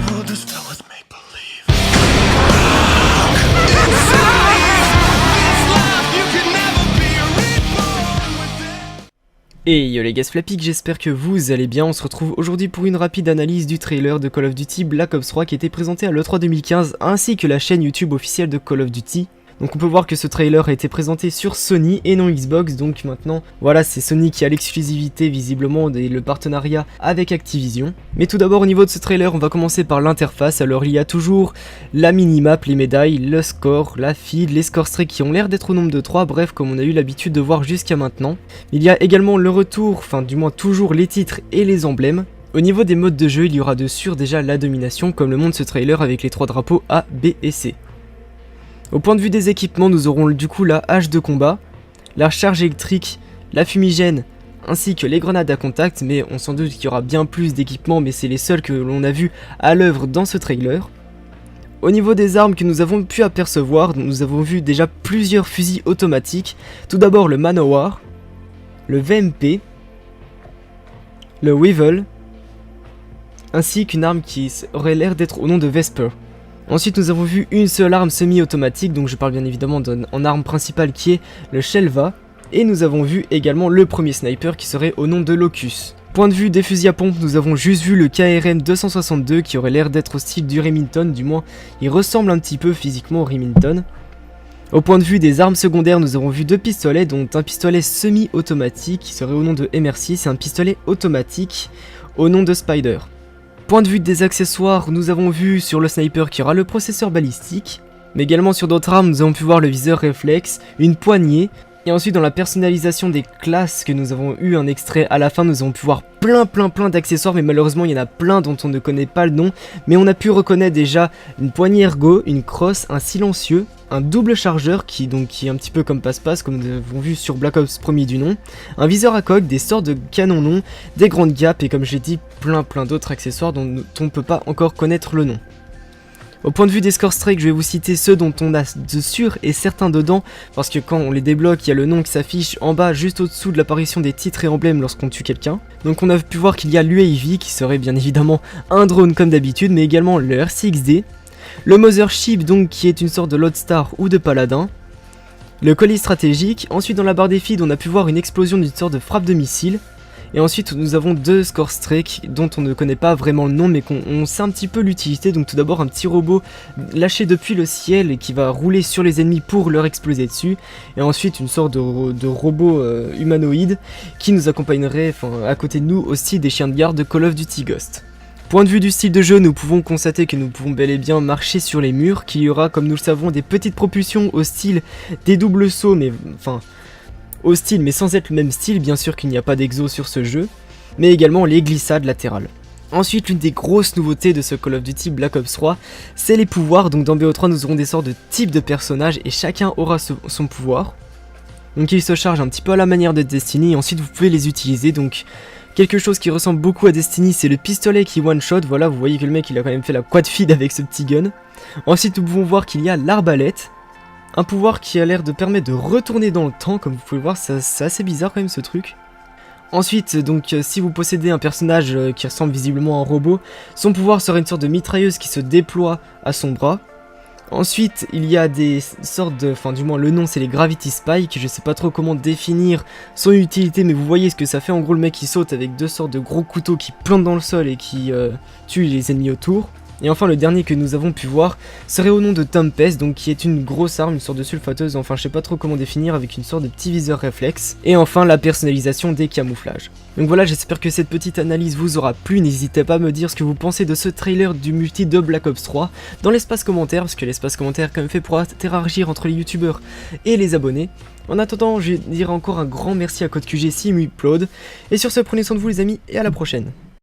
world this fella's make believe. Et yo les gars, c'est Flappy, j'espère que vous allez bien. On se retrouve aujourd'hui pour une rapide analyse du trailer de Call of Duty Black Ops 3 qui était présenté à l'E3 2015 ainsi que la chaîne YouTube officielle de Call of Duty. Donc on peut voir que ce trailer a été présenté sur Sony et non Xbox, donc maintenant voilà, c'est Sony qui a l'exclusivité visiblement et le partenariat avec Activision. Mais tout d'abord au niveau de ce trailer, on va commencer par l'interface. Alors il y a toujours la minimap, les médailles, le score, la feed, les score streaks qui ont l'air d'être au nombre de 3, bref comme on a eu l'habitude de voir jusqu'à maintenant. Il y a également le retour, enfin du moins toujours les titres et les emblèmes. Au niveau des modes de jeu, il y aura de sûr déjà la domination comme le montre ce trailer avec les 3 drapeaux A, B et C. Au point de vue des équipements, nous aurons du coup la hache de combat, la charge électrique, la fumigène, ainsi que les grenades à contact, mais on s'en doute qu'il y aura bien plus d'équipements, mais c'est les seuls que l'on a vus à l'œuvre dans ce trailer. Au niveau des armes que nous avons pu apercevoir, nous avons vu déjà plusieurs fusils automatiques. Tout d'abord le Manowar, le VMP, le Weevil, ainsi qu'une arme qui aurait l'air d'être au nom de Vesper. Ensuite nous avons vu une seule arme semi-automatique, donc je parle bien évidemment en arme principale qui est le Shelva. Et nous avons vu également le premier sniper qui serait au nom de Locus. Point de vue des fusils à pompe, nous avons juste vu le KRM 262 qui aurait l'air d'être au style du Remington, du moins il ressemble un petit peu physiquement au Remington. Au point de vue des armes secondaires, nous avons vu deux pistolets, dont un pistolet semi-automatique qui serait au nom de MR6 et un pistolet automatique au nom de Spider. Point de vue des accessoires, nous avons vu sur le sniper qu'il y aura le processeur balistique, mais également sur d'autres armes nous avons pu voir le viseur réflexe, une poignée, et ensuite dans la personnalisation des classes que nous avons eu un extrait à la fin, nous avons pu voir plein d'accessoires, mais malheureusement il y en a plein dont on ne connaît pas le nom, mais on a pu reconnaître déjà une poignée ergo, une crosse, un silencieux, un double chargeur qui est un petit peu comme passe-passe comme nous avons vu sur Black Ops premier du nom, un viseur à coque, des sorts de canons longs, des grandes gapes et comme j'ai dit plein d'autres accessoires dont on ne peut pas encore connaître le nom. Au point de vue des score streaks, je vais vous citer ceux dont on a de sûr et certains dedans, parce que quand on les débloque, il y a le nom qui s'affiche en bas juste au-dessous de l'apparition des titres et emblèmes lorsqu'on tue quelqu'un. Donc on a pu voir qu'il y a l'UAV qui serait bien évidemment un drone comme d'habitude, mais également le RCXD, le Mothership donc qui est une sorte de Lodestar ou de Paladin, le colis stratégique. Ensuite dans la barre des feeds on a pu voir une explosion d'une sorte de frappe de missile. Et ensuite nous avons deux score streaks dont on ne connaît pas vraiment le nom mais qu'on sait un petit peu l'utilité. Donc tout d'abord un petit robot lâché depuis le ciel et qui va rouler sur les ennemis pour leur exploser dessus. Et ensuite une sorte de robot humanoïde qui nous accompagnerait à côté de nous au style des chiens de garde de Call of Duty Ghost. Point de vue du style de jeu, nous pouvons constater que nous pouvons bel et bien marcher sur les murs, qu'il y aura comme nous le savons des petites propulsions au style des doubles sauts, mais au style mais sans être le même style, bien sûr qu'il n'y a pas d'exo sur ce jeu, mais également les glissades latérales. Ensuite l'une des grosses nouveautés de ce Call of Duty Black Ops 3, c'est les pouvoirs. Donc dans BO3 nous aurons des sortes de types de personnages et chacun aura son pouvoir. Donc ils se chargent un petit peu à la manière de Destiny et ensuite vous pouvez les utiliser. Donc quelque chose qui ressemble beaucoup à Destiny, c'est le pistolet qui one shot. Voilà, vous voyez que le mec il a quand même fait la quad feed avec ce petit gun. Ensuite nous pouvons voir qu'il y a l'arbalète, un pouvoir qui a l'air de permettre de retourner dans le temps, comme vous pouvez le voir, c'est assez bizarre quand même ce truc. Ensuite, donc si vous possédez un personnage qui ressemble visiblement à un robot, son pouvoir serait une sorte de mitrailleuse qui se déploie à son bras. Ensuite, il y a des sortes de... du moins le nom c'est les Gravity Spike, je sais pas trop comment définir son utilité, mais vous voyez ce que ça fait. En gros le mec il saute avec deux sortes de gros couteaux qui plantent dans le sol et qui tuent les ennemis autour. Et enfin le dernier que nous avons pu voir serait au nom de Tempest, donc qui est une grosse arme, une sorte de sulfateuse, je sais pas trop comment définir, avec une sorte de petit viseur réflexe. Et enfin la personnalisation des camouflages. Donc voilà, j'espère que cette petite analyse vous aura plu, n'hésitez pas à me dire ce que vous pensez de ce trailer du multi de Black Ops 3 dans l'espace commentaire, parce que l'espace commentaire est quand même fait pour interagir entre les youtubeurs et les abonnés. En attendant, je dirais encore un grand merci à CodeQG si il m'upload, et sur ce prenez soin de vous les amis, et à la prochaine.